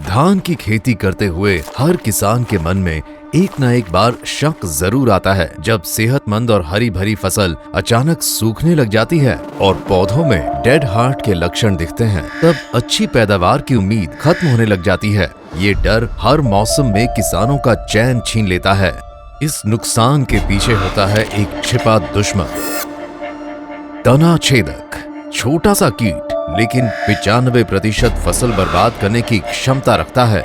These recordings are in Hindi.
धान की खेती करते हुए हर किसान के मन में एक न एक बार शक जरूर आता है। जब सेहतमंद और हरी भरी फसल अचानक सूखने लग जाती है और पौधों में डेड हार्ट के लक्षण दिखते हैं, तब अच्छी पैदावार की उम्मीद खत्म होने लग जाती है। ये डर हर मौसम में किसानों का चैन छीन लेता है। इस नुकसान के पीछे होता है एक छिपा दुश्मन, तना छेदक। छोटा सा कीट लेकिन 95% फसल बर्बाद करने की क्षमता रखता है।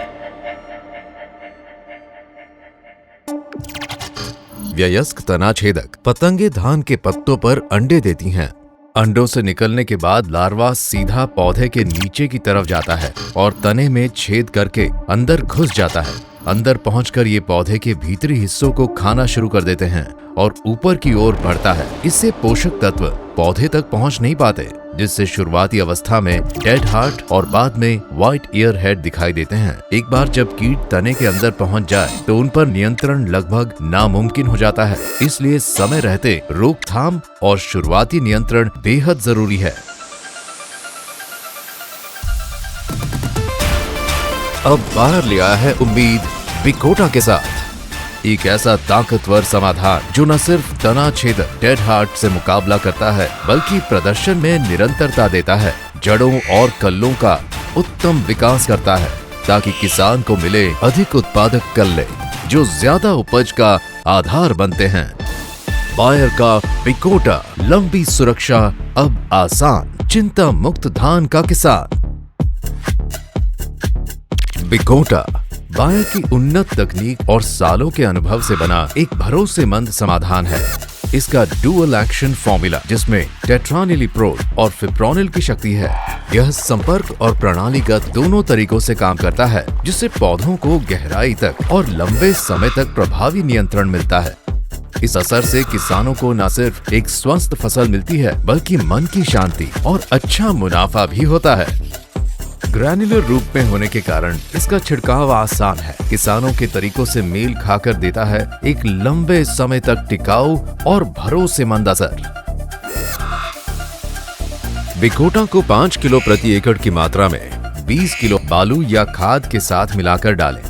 वयस्क तना छेदक पतंगे धान के पत्तों पर अंडे देती हैं। अंडों से निकलने के बाद लार्वा सीधा पौधे के नीचे की तरफ जाता है और तने में छेद करके अंदर घुस जाता है। अंदर पहुंचकर ये पौधे के भीतरी हिस्सों को खाना शुरू कर देते हैं और ऊपर की ओर बढ़ता है। इससे पोषक तत्व पौधे तक पहुंच नहीं पाते, जिससे शुरुआती अवस्था में डेड हार्ट और बाद में व्हाइट ईयर हेड दिखाई देते हैं। एक बार जब कीट तने के अंदर पहुंच जाए तो उन पर नियंत्रण लगभग नामुमकिन हो जाता है। इसलिए समय रहते रोकथाम और शुरुआती नियंत्रण बेहद जरूरी है। अब बाहर ले आया है उम्मीद बिकोटा के साथ एक ऐसा ताकतवर समाधान जो न सिर्फ तना छेदक डेड हार्ट से मुकाबला करता है, बल्कि प्रदर्शन में निरंतरता देता है, जड़ों और कल्लों का उत्तम विकास करता है, ताकि किसान को मिले अधिक उत्पादक कल्ले जो ज्यादा उपज का आधार बनते हैं। बायर का बिकोटा, लंबी सुरक्षा अब आसान, चिंता मुक्त धान का किसान। बिकोटा बायर की उन्नत तकनीक और सालों के अनुभव से बना एक भरोसेमंद समाधान है। इसका डुअल एक्शन फॉर्मूला, जिसमें टेट्रानिलिप्रोल और फिप्रोनिल की शक्ति है, यह संपर्क और प्रणालीगत दोनों तरीकों से काम करता है, जिससे पौधों को गहराई तक और लंबे समय तक प्रभावी नियंत्रण मिलता है। इस असर से किसानों को न सिर्फ एक स्वस्थ फसल मिलती है, बल्कि मन की शांति और अच्छा मुनाफा भी होता है। ग्रैन्युलर रूप में होने के कारण इसका छिड़काव आसान है, किसानों के तरीकों से मेल खाकर देता है एक लंबे समय तक टिकाऊ और भरोसेमंद असर। बिकोटा को 5 किलो प्रति एकड़ की मात्रा में 20 किलो बालू या खाद के साथ मिलाकर डालें।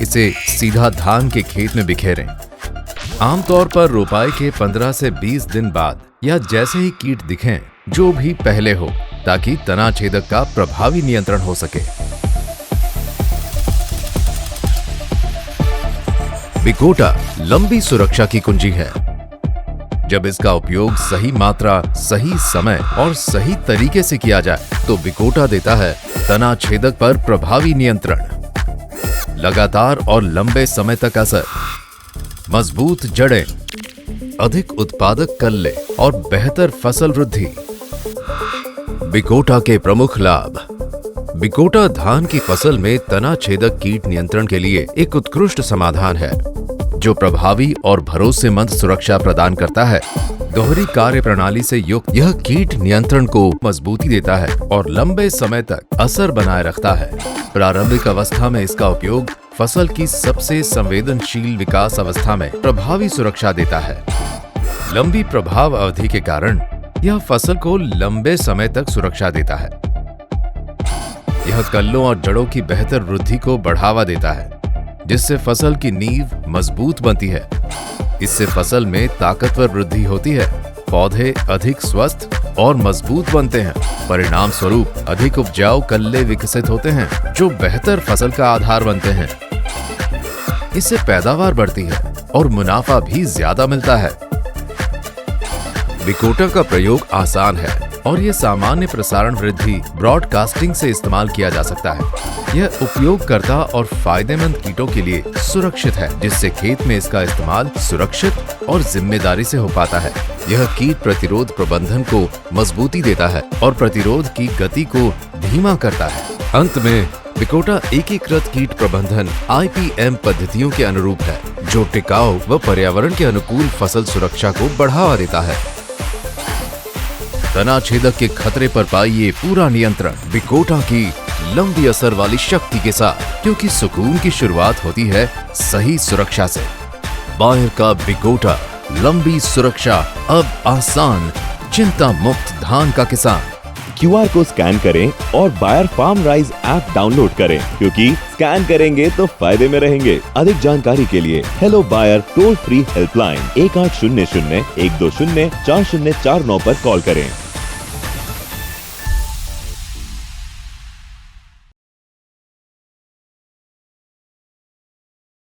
इसे सीधा धान के खेत में बिखेरें। आमतौर पर रोपाई के 15 से 20 दिन बाद या जैसे ही कीट दिखें, जो भी पहले हो, ताकि तना छेदक का प्रभावी नियंत्रण हो सके। बिकोटा लंबी सुरक्षा की कुंजी है। जब इसका उपयोग सही मात्रा, सही समय और सही तरीके से किया जाए, तो बिकोटा देता है तना छेदक पर प्रभावी नियंत्रण, लगातार और लंबे समय तक असर, मजबूत जड़ें, अधिक उत्पादक कल्ले और बेहतर फसल वृद्धि। बिकोटा के प्रमुख लाभ। बिकोटा धान की फसल में तना छेदक कीट नियंत्रण के लिए एक उत्कृष्ट समाधान है, जो प्रभावी और भरोसेमंद सुरक्षा प्रदान करता है। दोहरी कार्य प्रणाली से युक्त यह कीट नियंत्रण को मजबूती देता है और लंबे समय तक असर बनाए रखता है। प्रारंभिक अवस्था में इसका उपयोग फसल की सबसे संवेदनशील विकास अवस्था में प्रभावी सुरक्षा देता है। लंबी प्रभाव अवधि के कारण यह फसल को लंबे समय तक सुरक्षा देता है। यह कल्लों और जड़ों की बेहतर वृद्धि को बढ़ावा देता है, जिससे फसल की नींव मजबूत बनती है। इससे फसल में ताकतवर वृद्धि होती है, पौधे अधिक स्वस्थ और मजबूत बनते हैं। परिणाम स्वरूप अधिक उपजाऊ कल्ले विकसित होते हैं, जो बेहतर फसल का आधार बनते हैं। इससे पैदावार बढ़ती है और मुनाफा भी ज्यादा मिलता है। बिकोटा का प्रयोग आसान है और ये सामान्य प्रसारण वृद्धि ब्रॉडकास्टिंग से इस्तेमाल किया जा सकता है। यह उपयोगकर्ता और फायदेमंद कीटों के लिए सुरक्षित है, जिससे खेत में इसका इस्तेमाल सुरक्षित और जिम्मेदारी से हो पाता है। यह कीट प्रतिरोध प्रबंधन को मजबूती देता है और प्रतिरोध की गति को धीमा करता है। अंत में बिकोटा एकीकृत कीट प्रबंधन IPM पद्धतियों के अनुरूप है, जो टिकाऊ व पर्यावरण के अनुकूल फसल सुरक्षा को बढ़ावा देता है। तना छेदक के खतरे पर पाइए पूरा नियंत्रण बिकोटा की लंबी असर वाली शक्ति के साथ, क्योंकि सुकून की शुरुआत होती है सही सुरक्षा से। बायर का बिकोटा, लंबी सुरक्षा अब आसान, चिंता मुक्त धान का किसान। QR को स्कैन करें और Bayer farm rise app download करें, क्योंकि स्कैन करेंगे तो फायदे में रहेंगे। अधिक जानकारी के लिए hello Bayer toll free helpline 1800 120 4049 पर कॉल करें।